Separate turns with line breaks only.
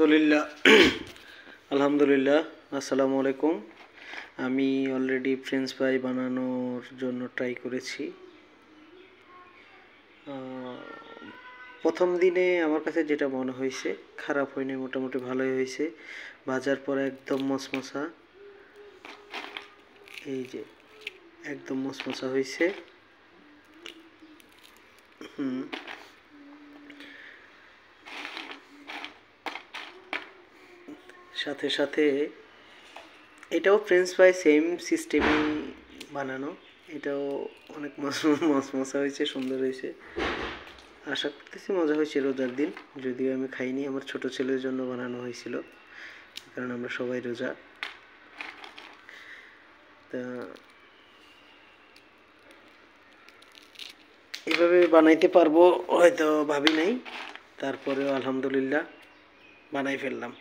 আলহামদুলিল্লাহ আলহামদুলিল্লাহ আসসালামু আলাইকুম। আমি অলরেডি ফ্রেঞ্চ ফ্রাই বানানোর জন্য ট্রাই করেছি। প্রথম দিনে আমার কাছে যেটা মনে হয়েছে, খারাপ হয়নি, মোটামুটি ভালোই হয়েছে। ভাজার পর একদম মশমশা, এই যে একদম মশমশা হয়েছে। সাথে সাথে এটাও ফ্রেঞ্চ ফ্রাই সেম সিস্টেমেই বানানো, এটাও অনেক মশমশা হয়েছে, সুন্দর হয়েছে। আশা করতেছি মজা হয়েছে রোজার দিন, যদিও আমি খাইনি, আমার ছোট ছেলের জন্য বানানো হয়েছিল, কারণ আমরা সবাই রোজা। তা এভাবে বানাইতে পারবো হয়তো ভাবি নাই, তারপরেও আলহামদুলিল্লাহ বানাই ফেললাম।